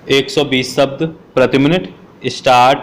120 शब्द प्रति minute. Start.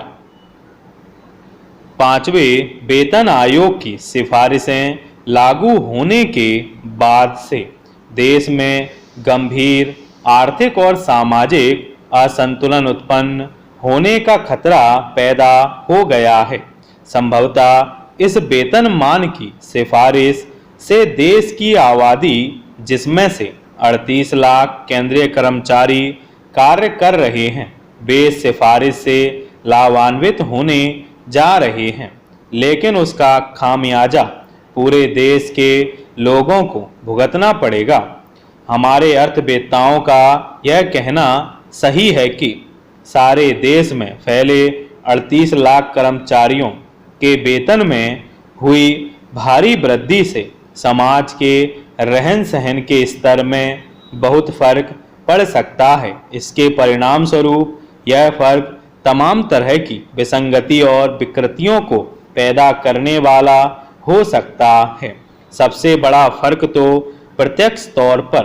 पांचवें वेतन आयोग की सिफारिशें लागू होने के बाद से देश में गंभीर आर्थिक और सामाजिक असंतुलन उत्पन्न होने का खतरा पैदा हो गया है। संभवतः इस वेतन मान की सिफारिश से देश की आबादी, जिसमें से 38 लाख केंद्रीय कर्मचारी कार्य कर रहे हैं, वे इस सिफारिश से लाभान्वित होने जा रहे हैं, लेकिन उसका खामियाजा पूरे देश के लोगों को भुगतना पड़ेगा। हमारे अर्थवेत्ताओं का यह कहना सही है कि सारे देश में फैले 38 लाख कर्मचारियों के वेतन में हुई भारी वृद्धि से समाज के रहन सहन के स्तर में बहुत फर्क पड़ सकता है। इसके परिणाम स्वरूप यह फर्क तमाम तरह की विसंगति और विकृतियों को पैदा करने वाला हो सकता है। सबसे बड़ा फर्क तो प्रत्यक्ष तौर पर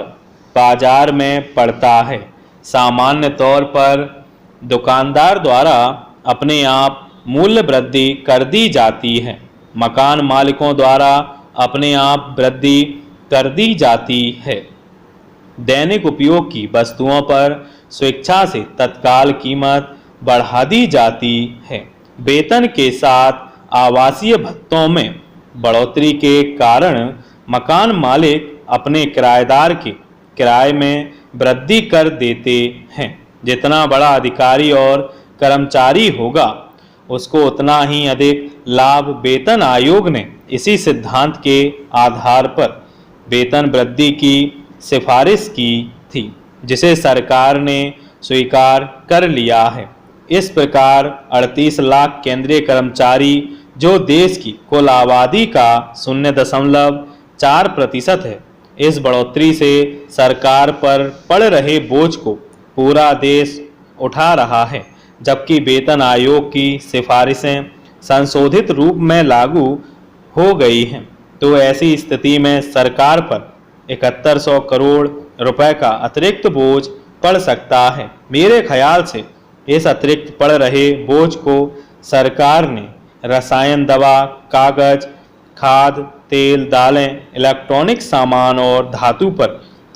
बाजार में पड़ता है। सामान्य तौर पर दुकानदार द्वारा अपने आप मूल्य वृद्धि कर दी जाती है, मकान मालिकों द्वारा अपने आप वृद्धि कर दी जाती है, दैनिक उपयोग की वस्तुओं पर स्वेच्छा से तत्काल कीमत बढ़ा दी जाती है। वेतन के साथ आवासीय भत्तों में बढ़ोतरी के कारण मकान मालिक अपने किराएदार के किराए में वृद्धि कर देते हैं। जितना बड़ा अधिकारी और कर्मचारी होगा, उसको उतना ही अधिक लाभ। वेतन आयोग ने इसी सिद्धांत के आधार पर वेतन वृद्धि की सिफारिश की थी, जिसे सरकार ने स्वीकार कर लिया है। इस प्रकार 38 लाख केंद्रीय कर्मचारी, जो देश की कुल आबादी का 0.4% है, इस बढ़ोतरी से सरकार पर पड़ रहे बोझ को पूरा देश उठा रहा है। जबकि वेतन आयोग की सिफारिशें संशोधित रूप में लागू हो गई हैं, तो ऐसी स्थिति में सरकार पर 7100 करोड़ रुपए का अतिरिक्त बोझ पड़ सकता है। मेरे ख्याल से इस अतिरिक्त पड़ रहे बोझ को सरकार ने रसायन, दवा, कागज, खाद, तेल, दालें, इलेक्ट्रॉनिक सामान और धातु पर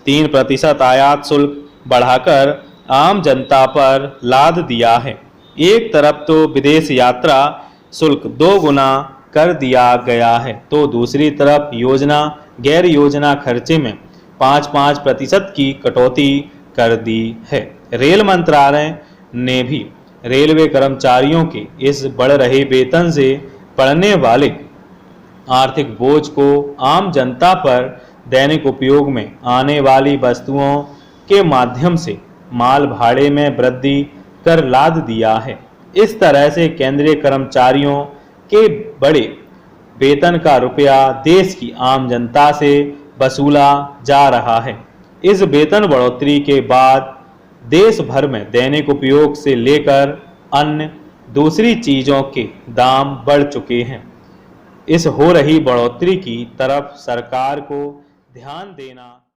3% आयात शुल्क बढ़ाकर आम जनता पर लाद दिया है। एक तरफ तो विदेश यात्रा शुल्क 2 गुना कर दिया गया है, तो दूसरी तरफ योजना गैर योजना खर्चे में 5% की कटौती कर दी है। रेल मंत्रालय ने भी रेलवे कर्मचारियों के इस बढ़ रहे वेतन से पड़ने वाले आर्थिक बोझ को आम जनता पर दैनिक उपयोग में आने वाली वस्तुओं के माध्यम से माल भाड़े में वृद्धि कर लाद दिया है। इस तरह से केंद्रीय कर्मचारियों के बड़े वेतन का रुपया देश की आम जनता से वसूला जा रहा है। इस वेतन बढ़ोतरी के बाद देश भर में दैनिक उपयोग से लेकर अन्य दूसरी चीज़ों के दाम बढ़ चुके हैं। इस हो रही बढ़ोतरी की तरफ सरकार को ध्यान देना